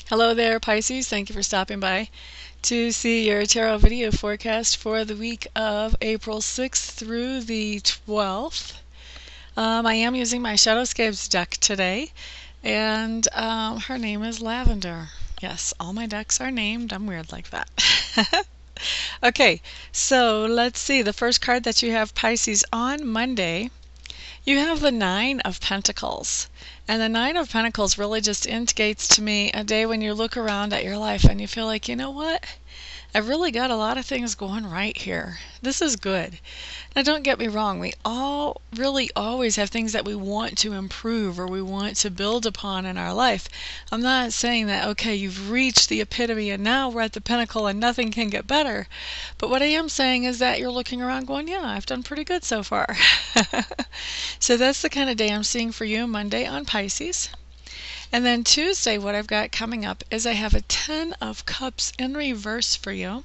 Hello there, Pisces. Thank you for stopping by to see your tarot video forecast for the week of April 6th through the 12th. I am using my Shadowscapes deck today, and her name is Lavender. Yes, all my decks are named. I'm weird like that. Okay, so let's see. The first card that you have, Pisces, on Monday, you have the Nine of Pentacles. And the Nine of Pentacles really just indicates to me a day when you look around at your life and you feel like, you know what? I've really got a lot of things going right here. This is good. Now, don't get me wrong. We all really always have things that we want to improve or we want to build upon in our life. I'm not saying that, okay, you've reached the epitome and now we're at the pinnacle and nothing can get better. But what I am saying is that you're looking around going, yeah, I've done pretty good so far. So that's the kind of day I'm seeing for you Monday on Pisces. And then Tuesday, what I've got coming up is I have a Ten of Cups in reverse for you.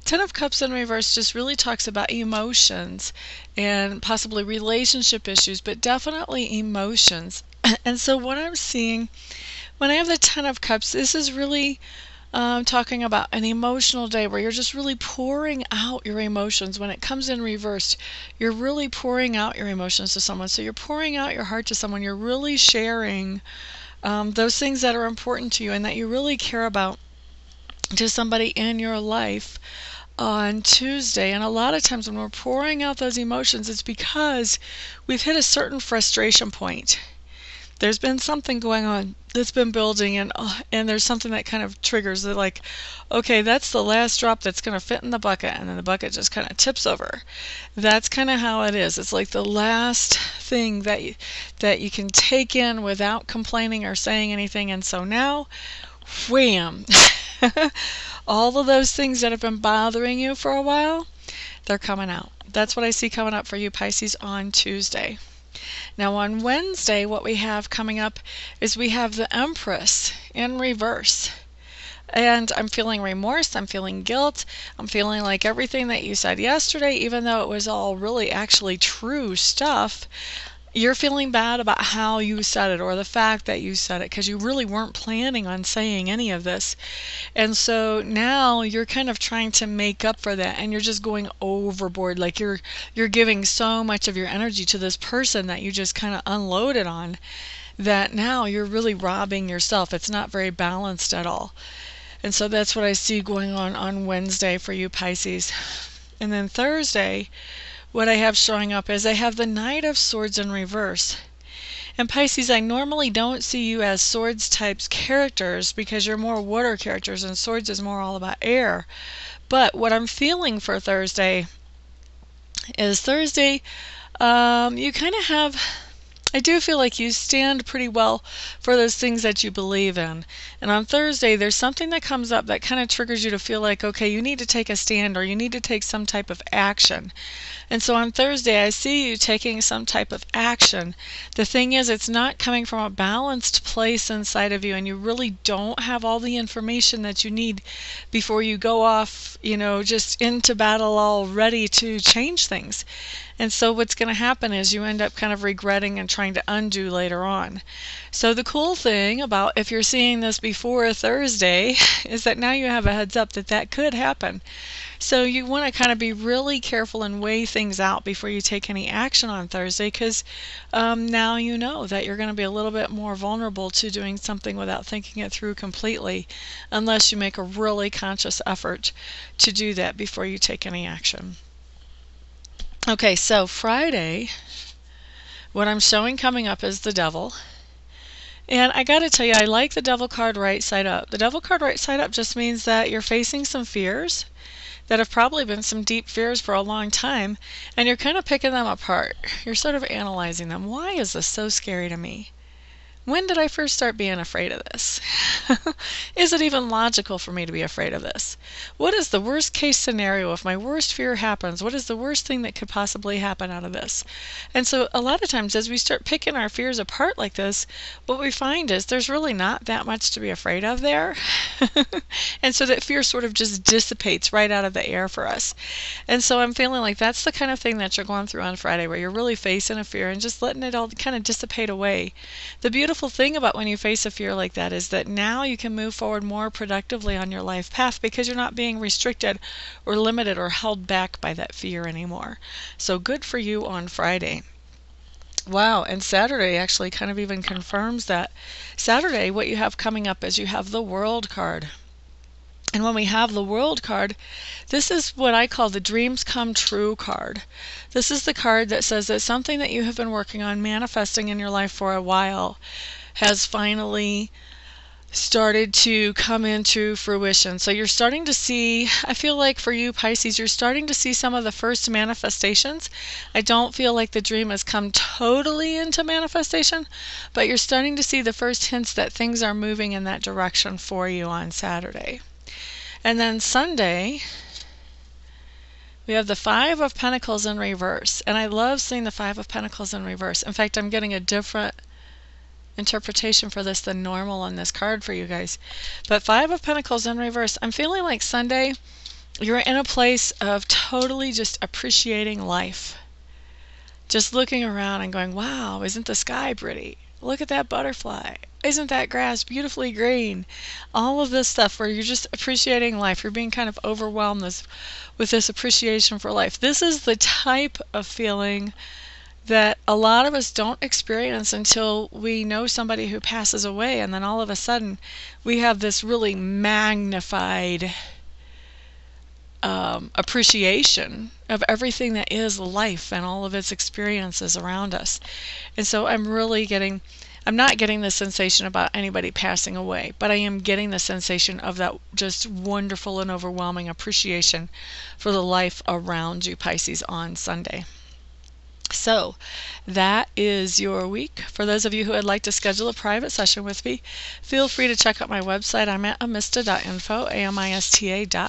Ten of Cups in reverse just really talks about emotions and possibly relationship issues, but definitely emotions. And so what I'm seeing when I have the Ten of Cups, this is really talking about an emotional day where you're just really pouring out your emotions. When it comes in reversed, you're really pouring out your emotions to someone. So you're pouring out your heart to someone. You're really sharing those things that are important to you and that you really care about to somebody in your life on Tuesday. And a lot of times when we're pouring out those emotions, it's because we've hit a certain frustration point. There's been something going on that's been building, and there's something that kind of triggers it, like, okay, that's the last drop that's going to fit in the bucket, and then the bucket just kind of tips over. That's kind of how it is. It's like the last thing that you can take in without complaining or saying anything, and so now, wham! All of those things that have been bothering you for a while, they're coming out. That's what I see coming up for you, Pisces, on Tuesday. Now on Wednesday, what we have coming up is we have the Empress in reverse. And I'm feeling remorse, I'm feeling guilt, I'm feeling like everything that you said yesterday, even though it was all really actually true stuff, you're feeling bad about how you said it or the fact that you said it because you really weren't planning on saying any of this. And so now you're kind of trying to make up for that, and you're just going overboard. Like you're giving so much of your energy to this person that you just kind of unloaded on, that now you're really robbing yourself. It's not very balanced at all. And so that's what I see going on Wednesday for you, Pisces. And then Thursday, what I have showing up is I have the Knight of Swords in reverse. And Pisces, I normally don't see you as swords types characters because you're more water characters and swords is more all about air. But what I'm feeling for Thursday is you kind of have, I do feel like you stand pretty well for those things that you believe in. And on Thursday, there's something that comes up that kind of triggers you to feel like, okay, you need to take a stand or you need to take some type of action. And so on Thursday, I see you taking some type of action. The thing is, it's not coming from a balanced place inside of you, and you really don't have all the information that you need before you go off, just into battle all ready to change things. And so what's going to happen is you end up kind of regretting and trying to undo later on. So the cool thing about if you're seeing this before Thursday is that now you have a heads up that that could happen. So you want to kind of be really careful and weigh things out before you take any action on Thursday, because now you know that you're going to be a little bit more vulnerable to doing something without thinking it through completely, unless you make a really conscious effort to do that before you take any action. Okay, so Friday, what I'm showing coming up is the Devil. And I got to tell you, I like the Devil card right side up. The Devil card right side up just means that you're facing some fears that have probably been some deep fears for a long time, and you're kind of picking them apart. You're sort of analyzing them. Why is this so scary to me? When did I first start being afraid of this? Is it even logical for me to be afraid of this? What is the worst case scenario if my worst fear happens? What is the worst thing that could possibly happen out of this? And so a lot of times as we start picking our fears apart like this, what we find is there's really not that much to be afraid of there. And so that fear sort of just dissipates right out of the air for us. And so I'm feeling like that's the kind of thing that you're going through on Friday, where you're really facing a fear and just letting it all kind of dissipate away. The beautiful beautiful thing about when you face a fear like that is that now you can move forward more productively on your life path because you're not being restricted or limited or held back by that fear anymore. So good for you on Friday. Wow, and Saturday actually kind of even confirms that. Saturday, what you have coming up is you have the World card. And when we have the World card, this is what I call the Dreams Come True card. This is the card that says that something that you have been working on, manifesting in your life for a while, has finally started to come into fruition. So you're starting to see, I feel like for you Pisces, you're starting to see some of the first manifestations. I don't feel like the dream has come totally into manifestation, but you're starting to see the first hints that things are moving in that direction for you on Saturday. And then Sunday, we have the Five of Pentacles in reverse. And I love seeing the Five of Pentacles in reverse. In fact, I'm getting a different interpretation for this than normal on this card for you guys. But Five of Pentacles in reverse, I'm feeling like Sunday, you're in a place of totally just appreciating life. Just looking around and going, wow, isn't the sky pretty? Look at that butterfly. Isn't that grass beautifully green? All of this stuff where you're just appreciating life. You're being kind of overwhelmed with this appreciation for life. This is the type of feeling that a lot of us don't experience until we know somebody who passes away, and then all of a sudden we have this really magnified appreciation of everything that is life and all of its experiences around us. And so I'm not getting the sensation about anybody passing away, but I am getting the sensation of that just wonderful and overwhelming appreciation for the life around you, Pisces, on Sunday. So that is your week. For those of you who would like to schedule a private session with me, feel free to check out my website. I'm at amista.info, amista.info.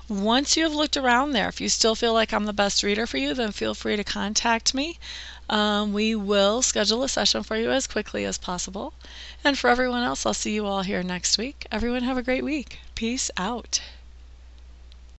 Once you have looked around there, if you still feel like I'm the best reader for you, then feel free to contact me. We will schedule a session for you as quickly as possible. And for everyone else, I'll see you all here next week. Everyone have a great week. Peace out.